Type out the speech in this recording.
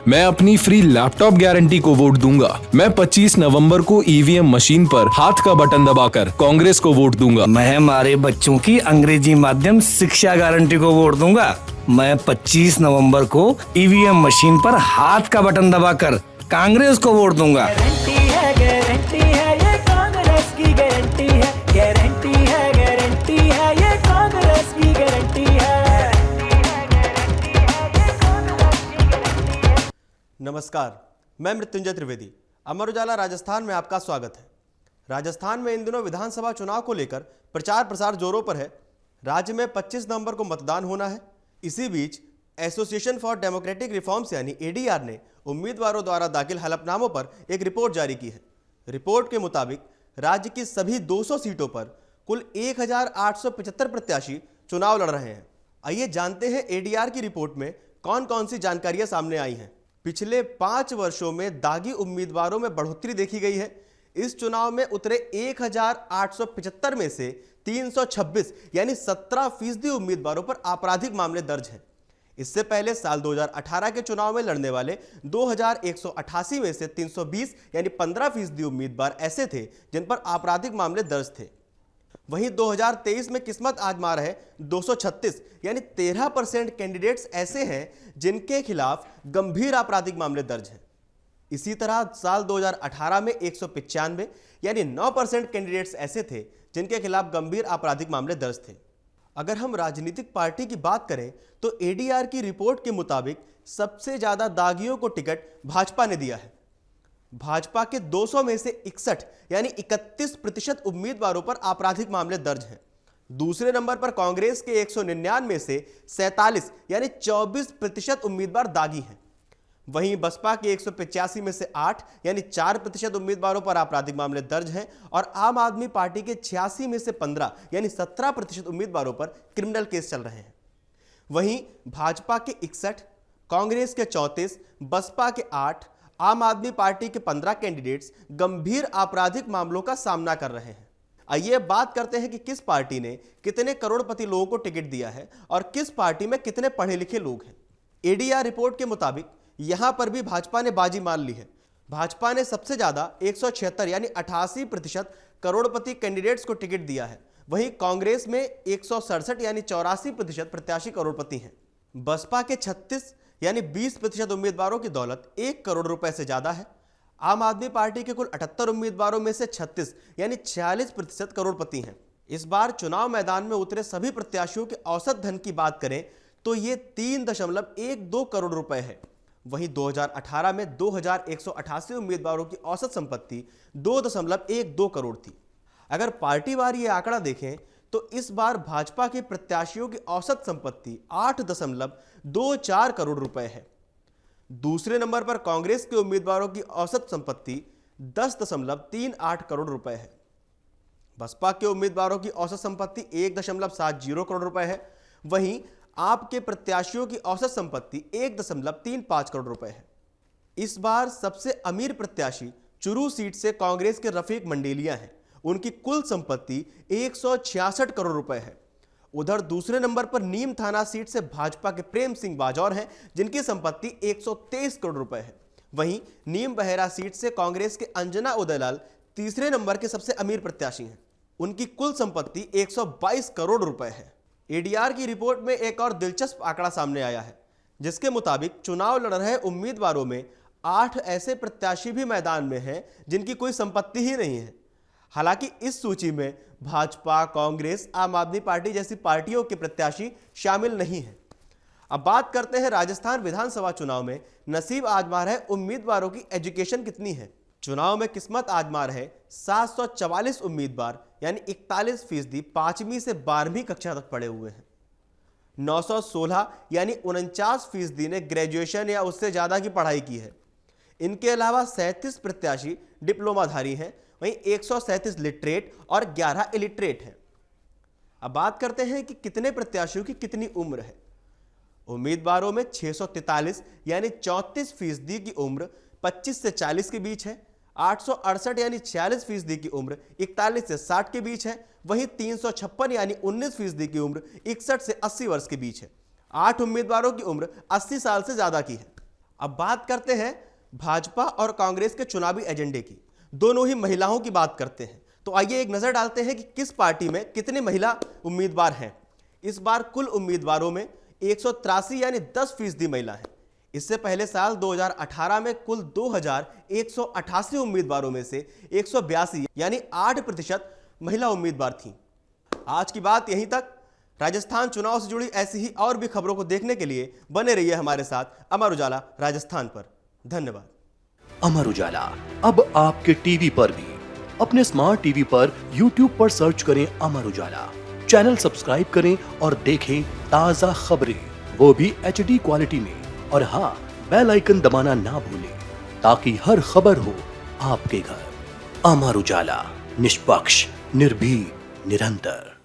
मैं अपनी free laptop guarantee को वोट दूंगा। मैं 25 नवंबर को ईवीएम मशीन पर हाथ का बटन दबाकर कांग्रेस को वोट दूंगा। मैं हमारे बच्चों की अंग्रेजी माध्यम शिक्षा गारंटी को वोट दूंगा। मैं 25 नवंबर को ईवीएम मशीन पर हाथ का बटन दबाकर कांग्रेस को वोट दूंगा। गारंटी है ये कांग्रेस की गारंटी है, गारंटी है ये कांग्रेस की गारंटी है। नमस्कार, मैं मृत्युंजय त्रिवेदी। अमर उजाला राजस्थान में आपका स्वागत है। राजस्थान में इन दिनों विधानसभा चुनाव को लेकर प्रचार प्रसार जोरों पर है। राज्य में 25 नवंबर को मतदान होना है। इसी बीच एसोसिएशन फॉर डेमोक्रेटिक रिफॉर्म्स यानी एडीआर ने उम्मीदवारों द्वारा दाखिल हलफनामों पर एक रिपोर्ट जारी की है। रिपोर्ट के मुताबिक राज्य की सभी 200 सीटों पर कुल 1875 प्रत्याशी चुनाव लड़ रहे हैं। आइए जानते हैं एडीआर की रिपोर्ट में कौन कौन सी जानकारियां सामने आई हैं। पिछले 5 वर्षों में दागी उम्मीदवारों में बढ़ोतरी देखी गई है। इस चुनाव में उतरे 1875 में से 326 यानी 17% उम्मीदवारों पर आपराधिक मामले दर्ज हैं। इससे पहले साल 2018 के चुनाव में लड़ने वाले 2188 में से 320 यानी 15% उम्मीदवार ऐसे थे जिन पर आपराधिक मामले दर्ज थे। वहीं 2023 में किस्मत आजमा रहे 236 यानी 13% कैंडिडेट्स ऐसे हैं जिनके खिलाफ गंभीर आपराधिक मामले दर्ज हैं। इसी तरह साल 2018 में 195 यानी 9% कैंडिडेट्स ऐसे थे जिनके खिलाफ गंभीर आपराधिक मामले दर्ज थे। अगर हम राजनीतिक पार्टी की बात करें तो एडीआर की रिपोर्ट के मुताबिक सबसे ज्यादा दागियों को टिकट भाजपा ने दिया है। भाजपा के 200 में से 61 यानी 31% उम्मीदवारों पर आपराधिक मामले दर्ज हैं। दूसरे नंबर पर कांग्रेस के 199 में से 47 यानी 24% उम्मीदवार दागी हैं। वहीं बसपा के 185 में से 8 यानी 4% उम्मीदवारों पर आपराधिक मामले दर्ज हैं और आम आदमी पार्टी के 86 में से 15 यानी 17% उम्मीदवारों पर क्रिमिनल केस चल रहे हैं। वहीं भाजपा के 61, कांग्रेस के 34, बसपा के 8, आम आदमी पार्टी के 15 कैंडिडेट्स गंभीर आपराधिक मामलों का सामना कर रहे हैं। आइए बात करते हैं कि किस पार्टी ने कितने करोड़पति लोगों को टिकट दिया है और किस पार्टी में कितने पढ़े लिखे लोग हैं। एडीआर रिपोर्ट के मुताबिक यहां पर भी भाजपा ने बाजी मान ली है। भाजपा ने सबसे ज्यादा 176 यानी 88% करोड़पति कैंडिडेट्स को टिकट दिया है। वहीं कांग्रेस में 167 यानी 84% प्रत्याशी करोड़पति हैं। बसपा के 36 यानी 20% उम्मीदवारों की दौलत 1 करोड़ रुपए से ज्यादा है। आम आदमी पार्टी के कुल 78 उम्मीदवारों में से 36 यानी 46% करोड़पति हैं। इस बार चुनाव मैदान में उतरे सभी प्रत्याशियों के औसत धन की बात करें तो ये 3.12 करोड़ रुपए है। वहीं 2018 में 2188 उम्मीदवारों की औसत संपत्ति 2.12 करोड़ थी। अगर पार्टीवार ये आंकड़ा देखें तो इस बार भाजपा के प्रत्याशियों की औसत संपत्ति 8.24 करोड़ रुपए है। दूसरे नंबर पर कांग्रेस के उम्मीदवारों की औसत संपत्ति 10.38 करोड़ रुपए है। बसपा के उम्मीदवारों की औसत संपत्ति 1.70 करोड़ रुपए है। वहीं आप के प्रत्याशियों की औसत संपत्ति 1.35 करोड़ रुपए है। इस बार सबसे अमीर प्रत्याशी चुरू सीट से कांग्रेस के रफीक मंडेलिया हैं। उनकी कुल संपत्ति 166 करोड़ रुपए है। उधर दूसरे नंबर पर नीम थाना सीट से भाजपा के प्रेम सिंह बाजौर हैं जिनकी संपत्ति 123 करोड़ रुपए है। वहीं नीम बहेरा सीट से कांग्रेस के अंजना उदयलाल तीसरे नंबर के सबसे अमीर प्रत्याशी हैं। उनकी कुल संपत्ति 122 करोड़ रुपए है। एडीआर की रिपोर्ट में एक और दिलचस्प आंकड़ा सामने आया है जिसके मुताबिक चुनाव लड़ रहे उम्मीदवारों में 8 ऐसे प्रत्याशी भी मैदान में हैं जिनकी कोई संपत्ति ही नहीं है। हालांकि इस सूची में भाजपा, कांग्रेस, आम आदमी पार्टी जैसी पार्टियों के प्रत्याशी शामिल नहीं हैं। अब बात करते हैं राजस्थान विधानसभा चुनाव में नसीब आजमा रहे उम्मीदवारों की एजुकेशन कितनी है। चुनाव में किस्मत आजमा रहे 744 उम्मीदवार यानी 41% 5वीं से 12वीं कक्षा तक पढ़े हुए हैं। 916 यानी 49% ने ग्रेजुएशन या उससे ज्यादा की पढ़ाई की है। इनके अलावा 37 प्रत्याशी डिप्लोमाधारी हैं। वहीं 137 लिटरेट और 11 इलिटरेट हैं। अब बात करते हैं कि कितने प्रत्याशियों की कितनी उम्र है। उम्मीदवारों में 643 यानी 34% की उम्र 25 से 40 के बीच है। 868 यानी 46% की उम्र 41 से 60 के बीच है। वहीं 356 यानी 19% की उम्र 61 से 80 वर्ष के बीच है। 8 उम्मीदवारों की उम्र 80 साल से ज्यादा की है। अब बात करते हैं भाजपा और कांग्रेस के चुनावी एजेंडे की। दोनों ही महिलाओं की बात करते हैं। तो आइए एक नजर डालते हैं कि किस पार्टी में कितने महिला उम्मीदवार हैं। इस बार कुल उम्मीदवारों में 183 यानी 10% महिला हैं। इससे पहले साल 2018 में कुल 2188 उम्मीदवारों में से 182 यानी 8% महिला उम्मीदवार थीं। आज की बात यहीं तक। राजस्थान चुनाव से जुड़ी ऐसी ही और भी खबरों को देखने के लिए बने रहिए हमारे साथ अमर उजाला राजस्थान पर। धन्यवाद। अमर उजाला अब आपके टीवी पर भी। अपने स्मार्ट टीवी पर YouTube पर सर्च करें अमर उजाला, चैनल सब्सक्राइब करें और देखें ताजा खबरें, वो भी HD क्वालिटी में। और हाँ, बेल आइकन दबाना ना भूलें ताकि हर खबर हो आपके घर। अमर उजाला, निष्पक्ष, निर्भीक, निरंतर।